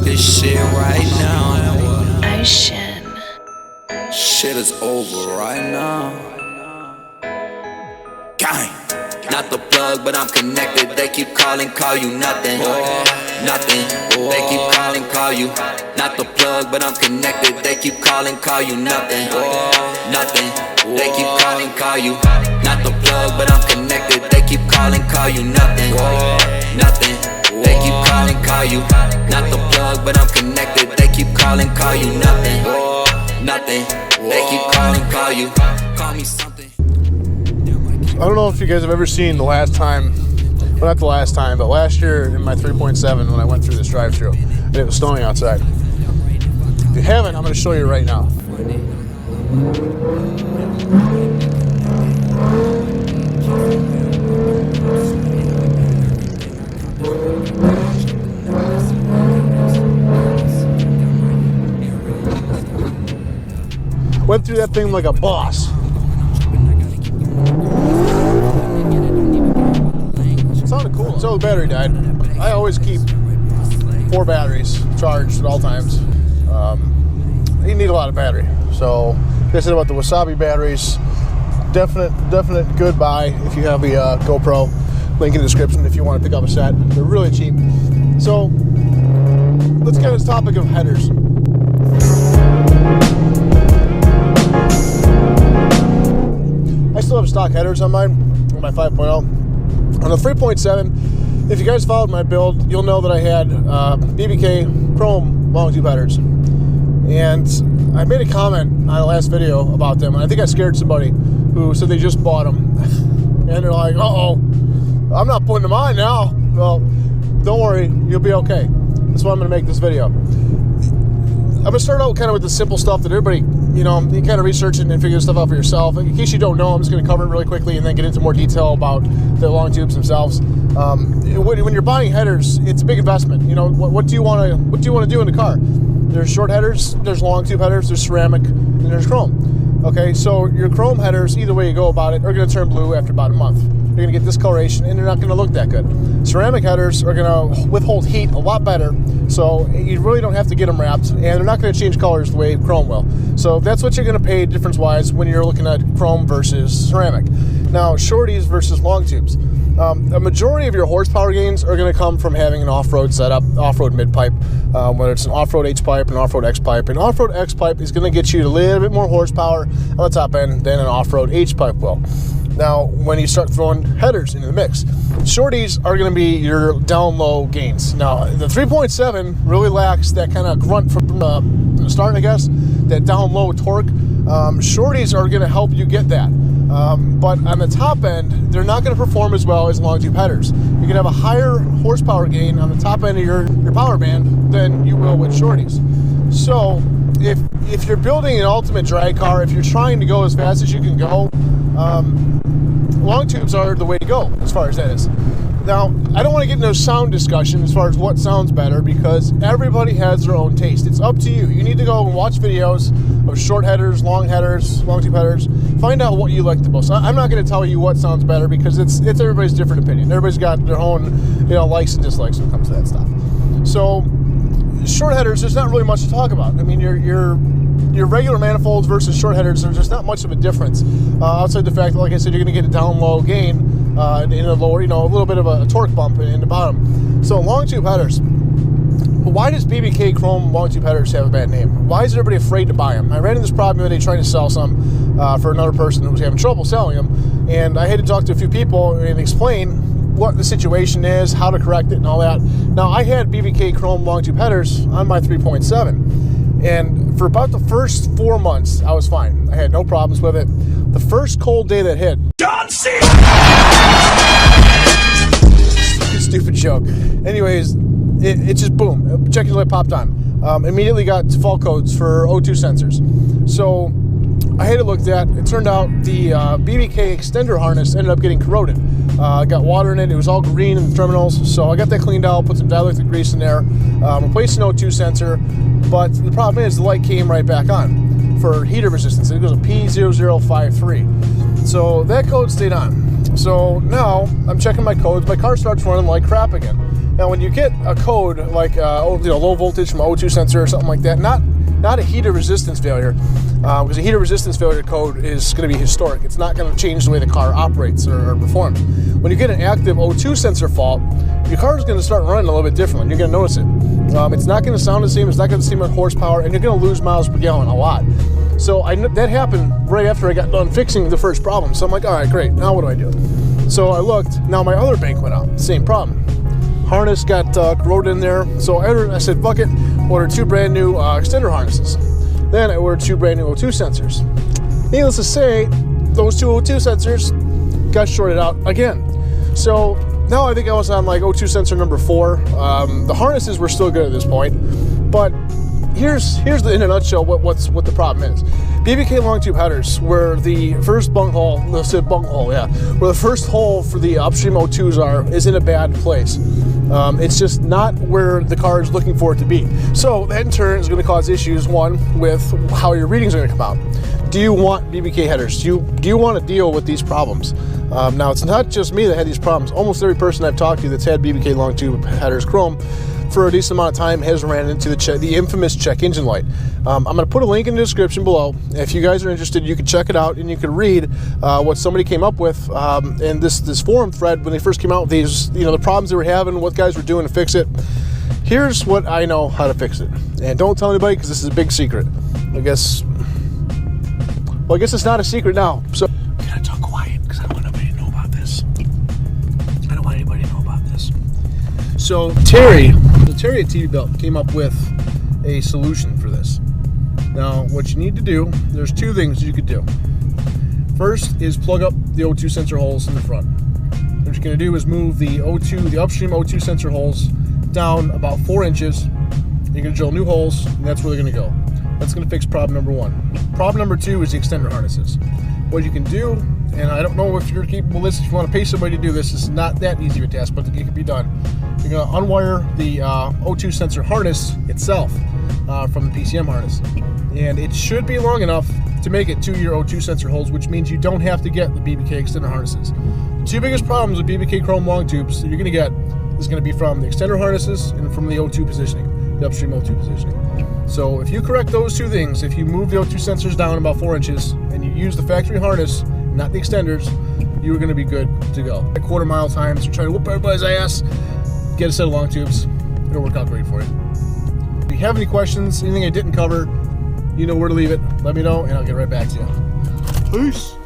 this shit right now. Ocean. Shit is over right now. Gang. Not the plug, but I'm connected. They keep calling, call you nothing. Nothing. They keep calling, call you. Not the plug, but I'm connected. They keep calling, call you nothing. Nothing. They keep calling, call you. Not the plug, but I'm connected. They keep calling, call you nothing. Nothing. They keep calling, call you. Not the plug, but I'm connected. They keep calling, call you nothing. Nothing. They keep calling, call you. Call me something. I don't know if you guys have ever seen the last time, well, not the last time, but last year in my 3.7 when I went through this drive-thru and it was snowing outside. If you haven't, I'm going to show you right now. Went through that thing like a boss. It sounded cool until the battery died. I always keep 4 batteries charged at all times. You need a lot of battery. So, like I said about the Wasabi batteries, definite good buy if you have a GoPro. Link in the description if you want to pick up a set. They're really cheap. So, let's get on this topic of headers. I still have stock headers on mine, on my 5.0. On the 3.7, if you guys followed my build, you'll know that I had Bbk Chrome Longtube headers. And I made a comment on the last video about them, and I think I scared somebody who said they just bought them. And they're like, uh-oh, I'm not putting them on now. Well, don't worry, you'll be okay. That's why I'm going to make this video. I'm going to start out kind of with the simple stuff that everybody, you kind of research it and figure this stuff out for yourself. In case you don't know, I'm just going to cover it really quickly and then get into more detail about the long tubes themselves. When you're buying headers, it's a big investment. What do you want to do in the car? There's short headers, there's long tube headers, there's ceramic, and there's chrome. Okay, so your chrome headers, either way you go about it, are going to turn blue after about a month. You're going to get discoloration, and they're not going to look that good. Ceramic headers are going to withhold heat a lot better, so you really don't have to get them wrapped, and they're not going to change colors the way chrome will. So that's what you're going to pay difference-wise when you're looking at chrome versus ceramic. Now, shorties versus long tubes. A majority of your horsepower gains are going to come from having an off-road setup, off-road mid-pipe, whether it's an off-road H-pipe, an off-road X-pipe. An off-road X-pipe is going to get you a little bit more horsepower on the top end than an off-road H-pipe will. Now, when you start throwing headers into the mix, shorties are going to be your down-low gains. Now, the 3.7 really lacks that kind of grunt from the start, I guess, that down-low torque. Shorties are going to help you get that. But on the top end, they're not going to perform as well as long tube headers. You can have a higher horsepower gain on the top end of your power band than you will with shorties. So, if you're building an ultimate drag car, if you're trying to go as fast as you can go, long tubes are the way to go as far as that is. Now, I don't want to get into a sound discussion as far as what sounds better because everybody has their own taste. It's up to you. You need to go and watch videos of short headers, long tube headers. Find out what you like the most. I'm not going to tell you what sounds better because it's everybody's different opinion. Everybody's got their own likes and dislikes when it comes to that stuff. So, short headers, there's not really much to talk about. I mean, your regular manifolds versus short headers, there's just not much of a difference outside the fact that, like I said, you're going to get a down low gain in a lower, a little bit of a torque bump in the bottom. So long tube headers. Why does Bbk Chrome long tube headers have a bad name? Why is everybody afraid to buy them? I ran into this problem the other day trying to sell some for another person who was having trouble selling them, and I had to talk to a few people and explain what the situation is, how to correct it, and all that. Now, I had Bbk Chrome long tube headers on my 3.7, and for about the first 4 months, I was fine. I had no problems with it. The first cold day that hit, Janson! Stupid joke. Anyways, it just boom, check engine light popped on. Immediately got fault codes for O2 sensors. So I had it looked at. It turned out the Bbk extender harness ended up getting corroded. Got water in it. It was all green in the terminals. So I got that cleaned out, put some dielectric grease in there, replaced an O2 sensor. But the problem is the light came right back on for heater resistance. It goes a P0053. So that code stayed on. So now I'm checking my codes. My car starts running like crap again. Now, when you get a code like low voltage from O2 sensor or something like that, not a heater resistance failure, because a heater resistance failure code is going to be historic. It's not going to change the way the car operates or performs. When you get an active O2 sensor fault, your car is going to start running a little bit differently. You're going to notice it. It's not going to sound the same. It's not going to seem like horsepower, and you're going to lose miles per gallon a lot. So that happened right after I got done fixing the first problem. So I'm like, all right, great. Now what do I do? So I looked. Now my other bank went out. Same problem. Harness got corroded in there. So I said, fuck it. Ordered 2 brand new extender harnesses. Then I ordered 2 brand new O2 sensors. Needless to say, those 2 O2 sensors got shorted out again. So now I think I was on like O2 sensor number 4. The harnesses were still good at this point, but here's in a nutshell what the problem is. Bbk Longtube headers were the first bunghole. Let's say bunghole, yeah. Where the first hole for the upstream O2s is in a bad place. It's just not where the car is looking for it to be. So that in turn is going to cause issues. One, with how your readings are going to come out. Do you want BBK headers? Do you want to deal with these problems? Now, it's not just me that had these problems. Almost every person I've talked to that's had BBK Longtube headers chrome for a decent amount of time has ran into the infamous check engine light. I'm going to put a link in the description below. If you guys are interested, you can check it out and you can read what somebody came up with in this forum thread when they first came out with these, the problems they were having, what guys were doing to fix it. Here's what I know how to fix it. And don't tell anybody, because this is a big secret. I guess it's not a secret now. So I'm going to talk quiet because I don't want anybody to know about this. I don't want anybody to know about this. So Terry at TV Belt came up with a solution for this. Now, what you need to do, there's 2 things you could do. First is plug up the O2 sensor holes in the front. What you're going to do is move the upstream O2 sensor holes down about 4 inches. You're going to drill new holes, and that's where they're going to go. That's going to fix problem number 1. Problem number 2 is the extender harnesses. What you can do, and I don't know if you're capable of this, if you want to pay somebody to do this, it's not that easy of a task, but it can be done. You're going to unwire the O2 sensor harness itself from the PCM harness. And it should be long enough to make it to your O2 sensor holes, which means you don't have to get the BBK extender harnesses. The 2 biggest problems with BBK chrome long tubes that you're going to get is going to be from the extender harnesses and from the O2 positioning, the upstream O2 positioning. So if you correct those 2 things, if you move the O2 sensors down about 4 inches and you use the factory harness, not the extenders, you're going to be good to go. At quarter-mile times, you're trying to whoop everybody's ass, get a set of long tubes. It'll work out great for you. If you have any questions, anything I didn't cover, you know where to leave it. Let me know, and I'll get right back to you. Peace.